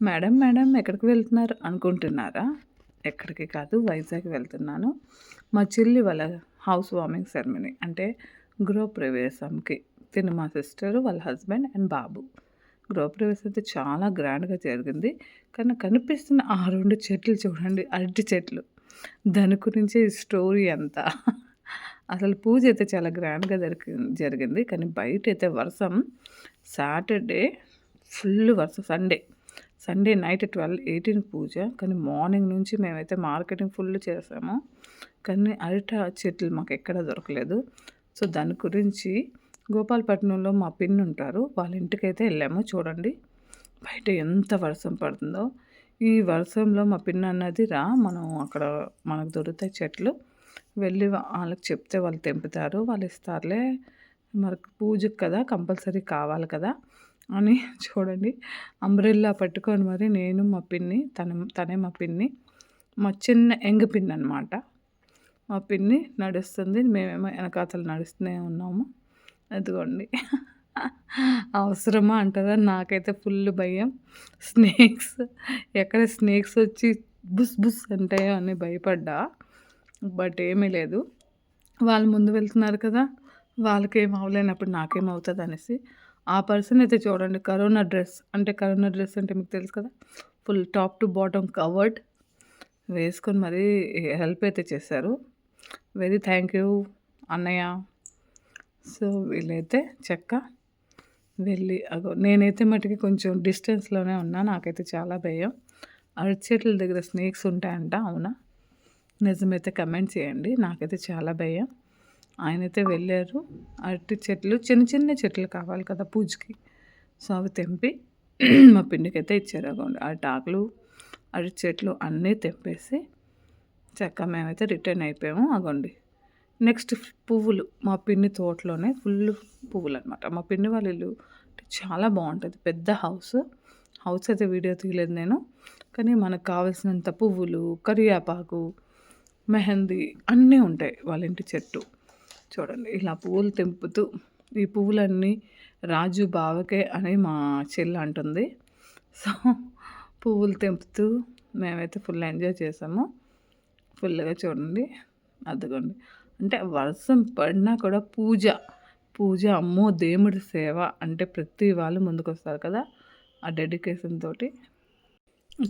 Madam madam ఎక్కడికి వెళ్తున్నారు అనుకుంటున్నారా? ఎక్కడికి కాదు, వైజాగ్ వెళ్తున్నాను. మా చెల్లి వాళ్ళ హౌస్ వార్మింగ్ సెరమనీ అంటే గృహప్రవేశంకి. తిను మా సిస్టరు, వాళ్ళ హస్బెండ్ అండ్ బాబు. గృహప్రవేశం అయితే చాలా గ్రాండ్‌గా జరిగింది. కానీ కనిపిస్తున్న ఆ 2 చెట్లు చూడండి, అరటి చెట్లు. దాని గురించే ఈ స్టోరీ అంతా. అసలు పూజ అయితే చాలా గ్రాండ్‌గా జరిగింది. కానీ బయటైతే వర్షం. సాటర్డే ఫుల్ వర్షం. సండే నైట్ 18 పూజ. కానీ మార్నింగ్ నుంచి మేమైతే మార్కెటింగ్ ఫుల్ చేసాము. కానీ అరటి చెట్లు మాకెక్కడ దొరకలేదు. సో, దాని గురించి గోపాలపట్నంలో మా పిన్ని ఉంటారు. వాళ్ళ ఇంటికైతే వెళ్ళాము. చూడండి బయట ఎంత వర్షం పడుతుందో. ఈ వర్షంలో మా పిన్ని అన్నది, రా మనం అక్కడ మనకు దొరుకుతాయి చెట్లు, వెళ్ళి వాళ్ళకి చెప్తే వాళ్ళు తెంపుతారు, వాళ్ళు ఇస్తారులే, మనకు పూజకి కదా కంపల్సరీ కావాలి కదా అని. చూడండి అంబ్రెల్లా పట్టుకొని మరి నేను మా పిన్ని, తనే మా పిన్ని, మా చిన్న యంగ్ పిన్ని అనమాట. మా పిన్ని నడుస్తుంది, మేమేమో వెనకాతలు నడుస్తూనే ఉన్నాము. అదిగోండి. అవసరమా అంటారా? నాకైతే ఫుల్ భయం. స్నేక్స్, ఎక్కడ స్నేక్స్ వచ్చి బుస్ బుస్ అంటాయో అని భయపడ్డా. బట్ ఏమీ లేదు. వాళ్ళు ముందు వెళ్తున్నారు కదా, వాళ్ళకేం అవ్వలేనప్పుడు నాకేమవుతుంది అనేసి. ఆ పర్సన్ అయితే చూడండి, కరోనా డ్రెస్ అంటే మీకు తెలుసు కదా, full top to bottom covered వేసుకొని మరీ హెల్ప్ అయితే చేశారు. వెరీ థ్యాంక్ యూ అన్నయ్య. సో వీళ్ళైతే వెళ్ళి నేనైతే మటుకి కొంచెం డిస్టెన్స్లోనే ఉన్నా. నాకైతే చాలా భయం. అరటి చెట్ల దగ్గర స్నేక్స్ ఉంటాయంట, అవునా? నిజమైతే కమెంట్ చేయండి. నాకైతే చాలా భయం. ఆయనైతే వెళ్ళారు. అరటి చెట్లు, చిన్న చిన్న చెట్లు కావాలి కదా పూజకి. సో అవి తెంపి మా పిండికైతే ఇచ్చారు. అగోండి అరటాకులు, అరటి చెట్లు అన్నీ తెంపేసి మేమైతే రిటర్న్ అయిపోయాము. అగోండి నెక్స్ట్ పువ్వులు. మా పిన్ని తోటలోనే ఫుల్ పువ్వులు అనమాట. మా పిన్ని వాళ్ళ ఇల్లు చాలా బాగుంటుంది, పెద్ద హౌస్ అయితే వీడియో తీయలేదు నేను. కానీ మనకు కావాల్సినంత పువ్వులు, కరివేపాకు, మెహందీ అన్నీ ఉంటాయి వాళ్ళ ఇంటి చెట్టు. చూడండి ఇలా పువ్వులు తెంపుతూ, ఈ పువ్వులన్నీ రాజు బావకే అని మా చెల్లి అంటుంది. సో పువ్వులు తెంపుతూ మేమైతే ఫుల్ ఎంజాయ్ చేసాము. ఫుల్గా చూడండి. అదిగోండి, అంటే వర్షం పడినా కూడా పూజ అమ్మో దేవుడి సేవ అంటే ప్రతి వాళ్ళు ముందుకొస్తారు కదా, ఆ డెడికేషన్ తోటి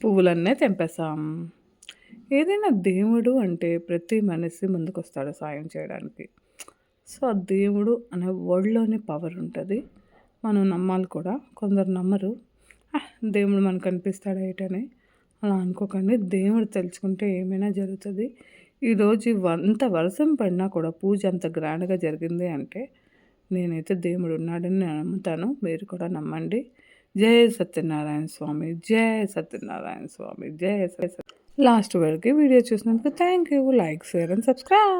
పువ్వులన్నీ తెంపేసాం. ఏదైనా దేవుడు అంటే ప్రతి మనిషి ముందుకొస్తాడు సాయం చేయడానికి. సో ఆ దేవుడు అనే వర్డ్లోనే పవర్ ఉంటుంది. మనం నమ్మాలి కూడా. కొందరు నమ్మరు, దేవుడు మనకు కనిపిస్తాడు ఏంటని అలా అనుకోకండి. దేవుడు తెలుసుకుంటే ఏమైనా జరుగుతుంది. ఈరోజు అంత వర్షం పడినా కూడా పూజ అంత గ్రాండ్గా జరిగింది అంటే నేనైతే దేవుడు ఉన్నాడని నేను నమ్ముతాను. మీరు కూడా నమ్మండి. జై సత్యనారాయణ స్వామి, జై సత్యనారాయణ స్వామి, జై సత్య. లాస్ట్ వరకు వీడియో చూసినందుకు thank you. Like, share and subscribe.